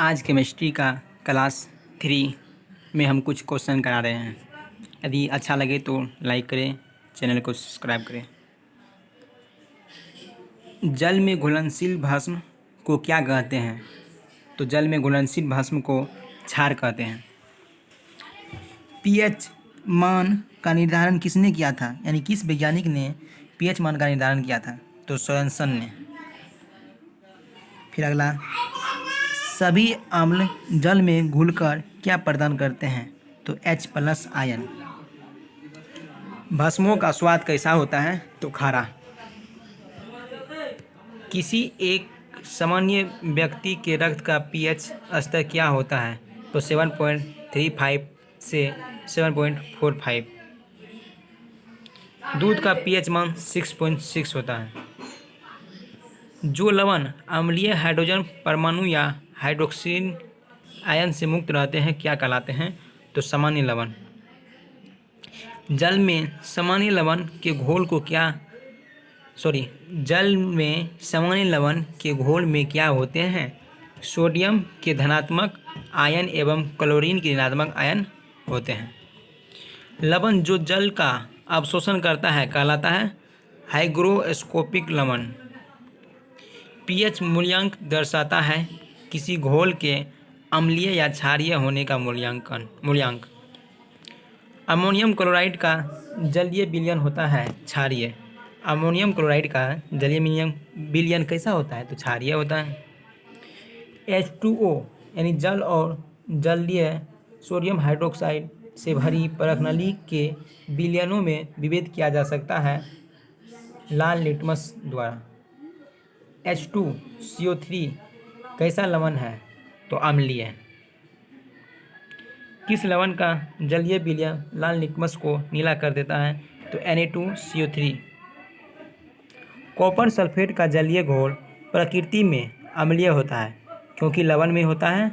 आज केमिस्ट्री का क्लास 3 में हम कुछ क्वेश्चन करा रहे हैं। यदि अच्छा लगे तो लाइक करें, चैनल को सब्सक्राइब करें। जल में घुलनशील भस्म को क्या कहते हैं? तो जल में घुलनशील भस्म को क्षार कहते हैं। पीएच मान का निर्धारण किसने किया था, यानी किस वैज्ञानिक ने पीएच मान का निर्धारण किया था? तो सोरेनसन ने। फिर अगला, सभी अम्ल जल में घुलकर क्या प्रदान करते हैं? तो H+ आयन। भस्मों का स्वाद कैसा होता है? तो खारा। किसी एक सामान्य व्यक्ति के रक्त का पीएच स्तर क्या होता है? तो 7.35 से 7.45। दूध का पीएच मान 6.6 होता है। जो लवण अम्लीय हाइड्रोजन परमाणु या हाइड्रोक्सिल आयन से मुक्त रहते हैं क्या कहलाते हैं? तो सामान्य लवण। जल में सामान्य लवण के घोल में क्या होते हैं? सोडियम के धनात्मक आयन एवं क्लोरीन के ऋणात्मक आयन होते हैं। लवण जो जल का अवशोषण करता है कहलाता है हाइग्रोस्कोपिक लवण। पीएच मूल्यांक दर्शाता है किसी घोल के अम्लीय या क्षारीय होने का मूल्यांक। अमोनियम क्लोराइड का जलीय विलयन होता है क्षारीय। अमोनियम क्लोराइड का जलीय विलयन कैसा होता है? तो क्षारीय होता है। H2O यानी जल और जलीय सोडियम हाइड्रोक्साइड से भरी परखनली के विलयनों में विभेद किया जा सकता है लाल लिटमस द्वारा। H2CO3 कैसा लवण है? तो अम्लीय। किस लवण का जलीय विलयन लाल लिटमस को नीला कर देता है? तो Na2CO3। कॉपर सल्फेट का जलीय घोल प्रकृति में अम्लीय होता है क्योंकि लवण में होता है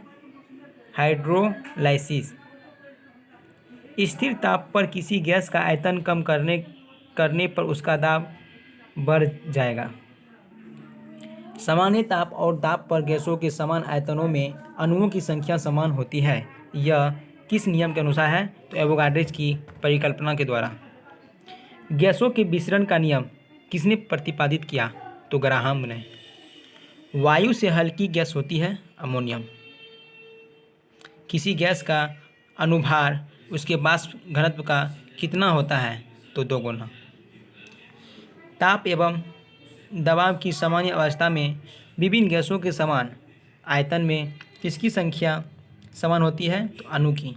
हाइड्रोलाइसिस। स्थिर ताप पर किसी गैस का आयतन कम करने पर उसका दाब बढ़ जाएगा। सामान्य ताप और दाब पर गैसों के समान आयतनों में अणुओं की संख्या समान होती है। यह किस नियम के अनुसार है? तो एवोगाड्रो की परिकल्पना के द्वारा। गैसों के विसरण का नियम किसने प्रतिपादित किया? तो ग्राहम ने। वायु से हल्की गैस होती है अमोनियम। किसी गैस का अनुभार उसके वाष्प घनत्व का कितना होता है? तो 2 गुना। ताप एवं दबाव की सामान्य अवस्था में विभिन्न गैसों के समान आयतन में किसकी संख्या समान होती है? तो अणु की।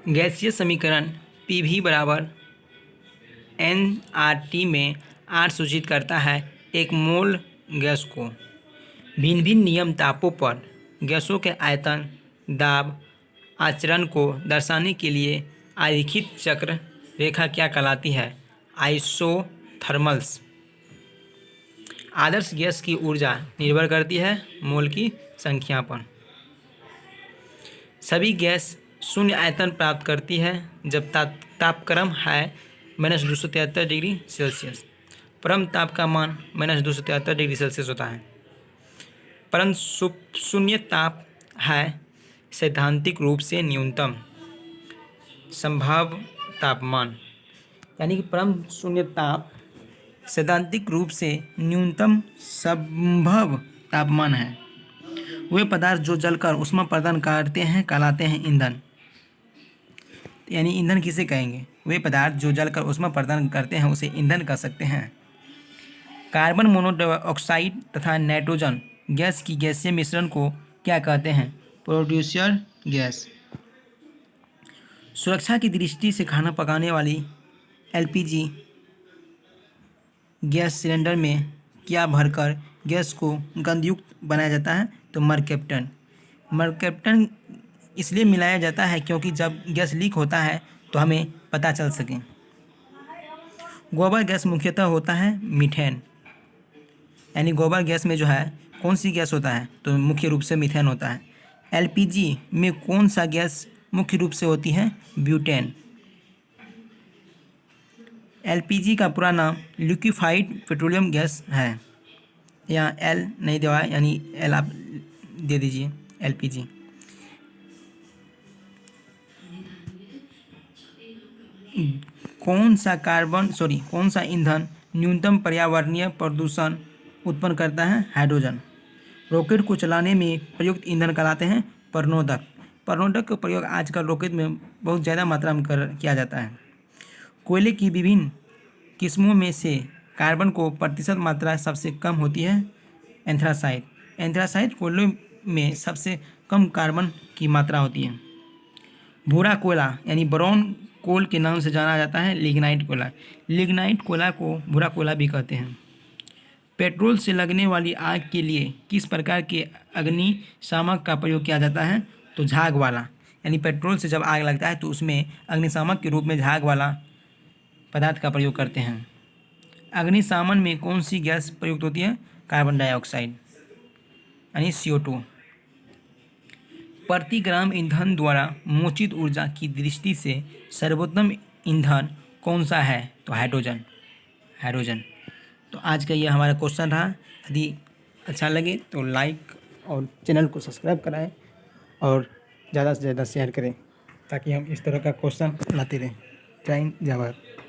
गैसीय समीकरण PV = nRT में R सूचित करता है एक मोल गैस को। भिन्न भिन्न नियम तापों पर गैसों के आयतन दाब आचरण को दर्शाने के लिए आरेखित चक्र रेखा क्या कहलाती है? आइसोथर्मल्स। आदर्श गैस की ऊर्जा निर्भर करती है मोल की संख्या पर। सभी गैस शून्य आयतन प्राप्त करती है जब तापक्रम है -273 डिग्री सेल्सियस। परम ताप का मान -273 डिग्री सेल्सियस होता है। परंतु शून्य ताप है सैद्धांतिक रूप से न्यूनतम संभव तापमान, यानी कि परम शून्य ताप सैद्धांतिक रूप से न्यूनतम संभव तापमान है। वे पदार्थ जो जलकर ऊष्मा प्रदान करते हैं कहलाते हैं ईंधन। यानी ईंधन किसे कहेंगे? वे पदार्थ जो जलकर ऊष्मा प्रदान करते हैं उसे ईंधन कह सकते हैं। कार्बन मोनोऑक्साइड तथा नाइट्रोजन गैस की गैसीय मिश्रण को क्या कहते हैं? Producer gas. सुरक्षा की दृष्टि से खाना पकाने वाली LPG गैस सिलेंडर में क्या भरकर गैस को गंधयुक्त बनाया जाता है? तो मरकैप्टन। मरकैप्टन इसलिए मिलाया जाता है क्योंकि जब गैस लीक होता है तो हमें पता चल सके। गोबर गैस मुख्यतः होता है मीथेन। यानी गोबर गैस में जो है कौन सी गैस होता है? तो मुख्य रूप से मीथेन होता है। LPG में कौन सा गैस मुख्य रूप से होती है? ब्यूटेन। LPG का पूरा नाम लिक्विफाइड पेट्रोलियम गैस है। यहाँ एल नहीं दिया है, यानी एल आप दे दीजिए, LPG। कौन सा ईंधन न्यूनतम पर्यावरणीय प्रदूषण उत्पन्न करता है? हाइड्रोजन। रॉकेट को चलाने में प्रयुक्त ईंधन कहलाते हैं प्रणोदक। प्रणोदक का प्रयोग आजकल रॉकेट में बहुत ज़्यादा मात्रा में किया जाता है। कोयले की विभिन्न किस्मों में से कार्बन को प्रतिशत मात्रा सबसे कम होती है एंथ्रासाइट। एंथ्रासाइट कोयले में सबसे कम कार्बन की मात्रा होती है। भूरा कोयला यानी ब्राउन कोल के नाम से जाना जाता है लिग्नाइट कोयला। लिग्नाइट कोयला को भूरा कोयला भी कहते हैं। पेट्रोल से लगने वाली आग के लिए किस प्रकार के अग्निशामक का प्रयोग किया जाता है? तो झाग वाला, यानी पेट्रोल से जब आग लगता है तो उसमें अग्निशामक के रूप में झाग वाला पदार्थ का प्रयोग करते हैं। अग्निशमन में कौन सी गैस प्रयुक्त होती है? कार्बन डाइऑक्साइड यानी CO2। प्रति ग्राम ईंधन द्वारा मोचित ऊर्जा की दृष्टि से सर्वोत्तम ईंधन कौन सा है? तो हाइड्रोजन। तो आज का ये हमारा क्वेश्चन रहा। यदि अच्छा लगे तो लाइक और चैनल को सब्सक्राइब कराएं और ज़्यादा से ज़्यादा शेयर करें, ताकि हम इस तरह का क्वेश्चन लाते रहें। जय हिंद, जय भारत।